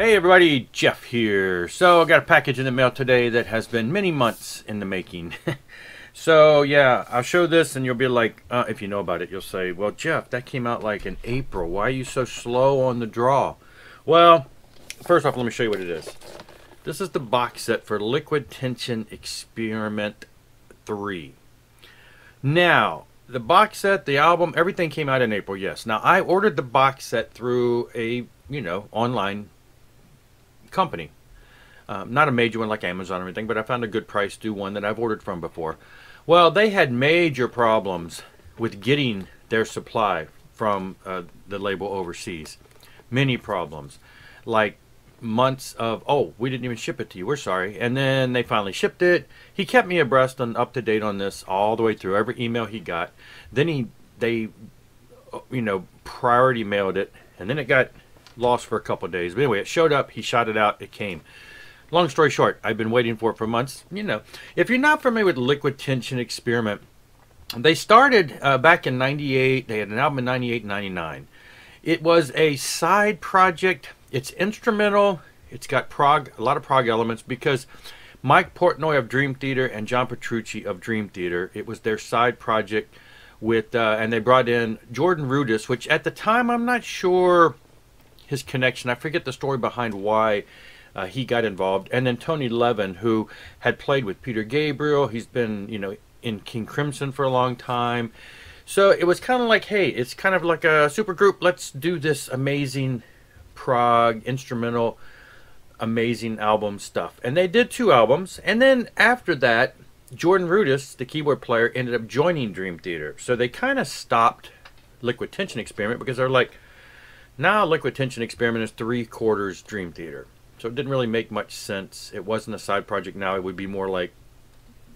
Hey everybody, Jeff here. So I got a package in the mail today that has been many months in the making. So yeah, I'll show this and you'll be like, if you know about it, you'll say, well Jeff, that came out like in April. Why are you so slow on the draw? Well, first off, let me show you what it is. This is the box set for Liquid Tension Experiment 3. Now, the box set, the album, everything came out in April, yes. Now, I ordered the box set through a, online company. Not a major one like Amazon or anything, but I found a good price through one that I've ordered from before. Well, they had major problems with getting their supply from the label overseas. Many problems. Like months of, oh, we didn't even ship it to you, we're sorry. And then they finally shipped it. He kept me abreast and up to date on this all the way through, every email he got. Then they priority mailed it, and then it got lost for a couple of days. But anyway, it showed up, he shot it out, it came. Long story short, I've been waiting for it for months. If you're not familiar with Liquid Tension Experiment, they started back in 98. They had an album in 98 and 99. It was a side project. It's instrumental. It's got a lot of prog elements because Mike Portnoy of Dream Theater and John Petrucci of Dream Theater, it was their side project with, and they brought in Jordan Rudess, which at the time I'm not sure his connection. I forget the story behind why he got involved. And then Tony Levin, who had played with Peter Gabriel. He's been, in King Crimson for a long time. So it was kind of like, hey, it's kind of like a super group. Let's do this amazing prog, instrumental, amazing album stuff. And they did 2 albums. And then after that, Jordan Rudess, the keyboard player, ended up joining Dream Theater. So they kind of stopped Liquid Tension Experiment because they're like, now Liquid Tension Experiment is 3/4 Dream Theater. So it didn't really make much sense. It wasn't a side project. Now it would be more like,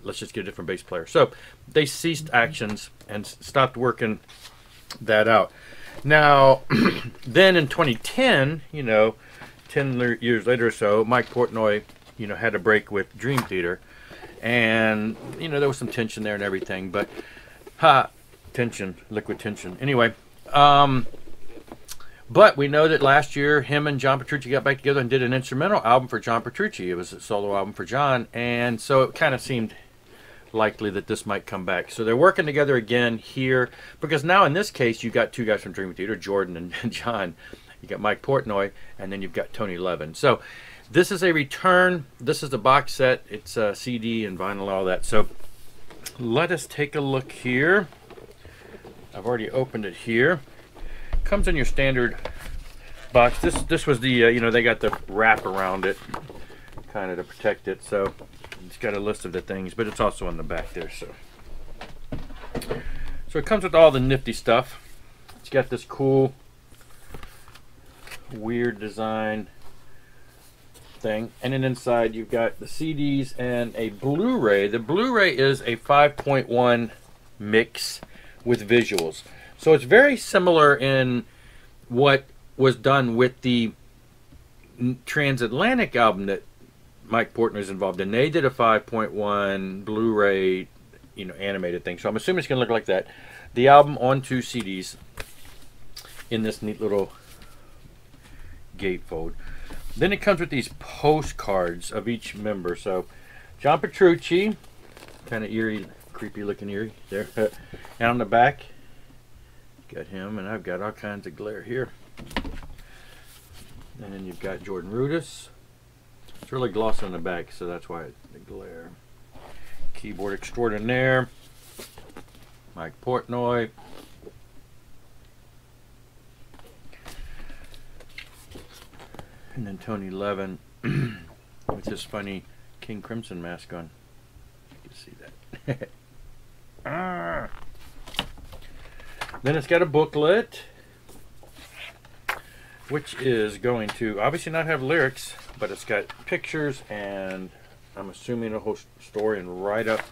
let's just get a different bass player. So they ceased actions and stopped working that out. Now, then in 2010, 10 years later or so, Mike Portnoy, had a break with Dream Theater. And, there was some tension there and everything. But, tension, Liquid Tension. Anyway, but we know that last year, him and John Petrucci got back together and did an instrumental album for John Petrucci. It was a solo album for John, and so it kind of seemed likely that this might come back. So they're working together again here, because now in this case, you've got 2 guys from Dream Theater, Jordan and John. You got Mike Portnoy, and then you've got Tony Levin. So this is a return. This is the box set. It's CD and vinyl, all that. So let us take a look here. I've already opened it here. Comes in your standard box. This was the they got the wrap around it kind of to protect it, so it's got a list of the things, but it's also on the back there. So it comes with all the nifty stuff. It's got this cool weird design thing, and then inside you've got the CDs and a Blu-ray. The Blu-ray is a 5.1 mix with visuals. So it's very similar in what was done with the Transatlantic album that Mike Portnoy is involved in. They did a 5.1 Blu-ray, animated thing. So I'm assuming it's going to look like that. The album on 2 CDs in this neat little gatefold. Then it comes with these postcards of each member. So John Petrucci, kind of eerie, creepy looking eerie there. And on the back, got him, and I've got all kinds of glare here. And then you've got Jordan Rudess. It's really glossy on the back, so that's why the glare. Keyboard extraordinaire, Mike Portnoy. And then Tony Levin with his funny King Crimson mask on. You can see that. Ah. Then it's got a booklet, which is going to obviously not have lyrics, but it's got pictures and I'm assuming a whole story, and right up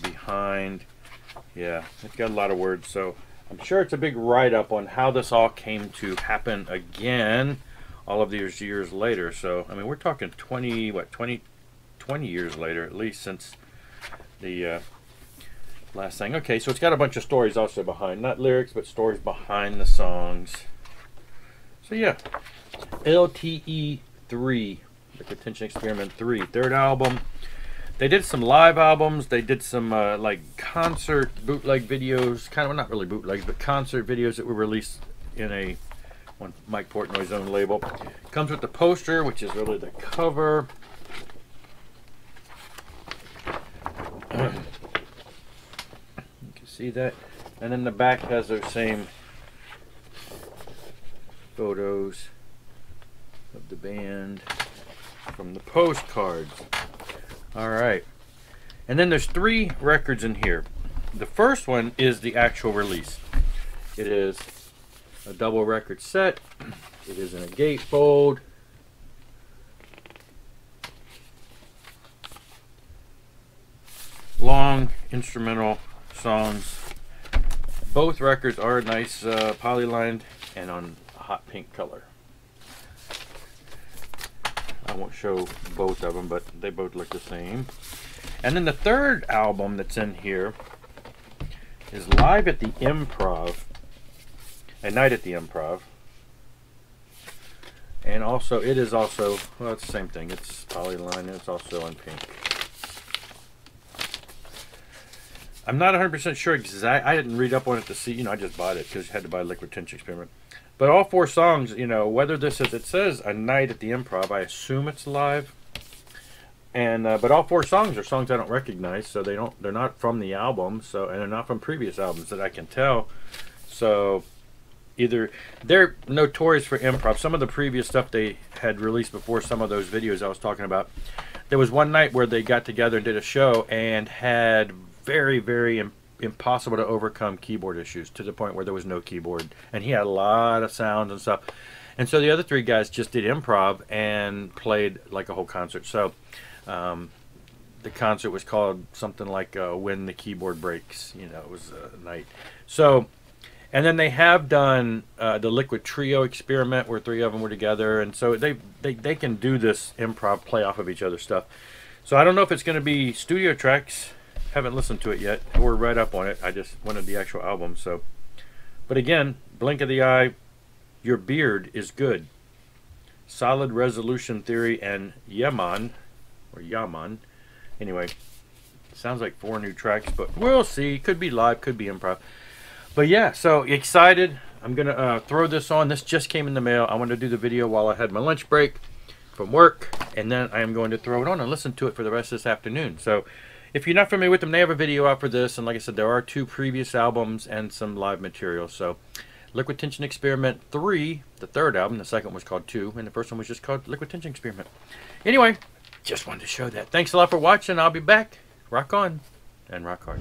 behind, yeah, it's got a lot of words. So I'm sure it's a big write-up on how this all came to happen again all of these years later. So, I mean, we're talking 20 years later, at least, since the last thing. Okay, so it's got a bunch of stories also behind, not lyrics, but stories behind the songs. So yeah, LTE 3. Liquid Tension Experiment 3. Third album. They did some live albums. They did some like concert bootleg videos. Kind of, not really bootlegs, but concert videos that were released in a Mike Portnoy's own label. Comes with the poster, which is really the cover. You can see that. And then the back has those same photos of the band from the postcards. Alright. And then there's 3 records in here. The first one is the actual release. It is a double record set. It is in a gatefold. Long instrumental songs. Both records are nice polylined and on a hot pink color. I won't show both of them, but they both look the same. And then the third album that's in here is Live at the Improv. A Night at the Improv. And also, it is also, well, it's the same thing. It's polyline and it's also on pink. I'm not 100% sure exact. I didn't read up on it to see, I just bought it because I had to buy Liquid Tension Experiment. But all 4 songs, whether this is, it says A Night at the Improv, I assume it's live. And but all 4 songs are songs I don't recognize, so they're not from the album, and they're not from previous albums that I can tell. So either they're notorious for improv. Some of the previous stuff they had released before some of those videos I was talking about. There was one night where they got together and did a show and had very, very impossible to overcome keyboard issues to the point where there was no keyboard, and he had a lot of sounds and stuff. And so the other 3 guys just did improv and played like a whole concert. So the concert was called something like When the Keyboard Breaks. It was a night. So, and then they have done the Liquid Trio Experiment where 3 of them were together, and so they can do this improv, play off of each other's stuff. So I don't know if it's going to be studio tracks. Haven't listened to it yet or read up on it. I just wanted the actual album. So, but again, blink of the eye, Your Beard is Good, Solid Resolution Theory, and Yaman, or Yaman. Anyway, sounds like 4 new tracks, but we'll see. Could be live, could be improv. But yeah, so excited. I'm gonna throw this on. This just came in the mail. I wanted to do the video while I had my lunch break from work, and then I am going to throw it on and listen to it for the rest of this afternoon. So if you're not familiar with them, they have a video out for this, and like I said, there are 2 previous albums and some live material. So Liquid Tension Experiment 3, the 3rd album, the 2nd was called 2, and the first one was just called Liquid Tension Experiment. Anyway, just wanted to show that. Thanks a lot for watching. I'll be back. Rock on and rock hard.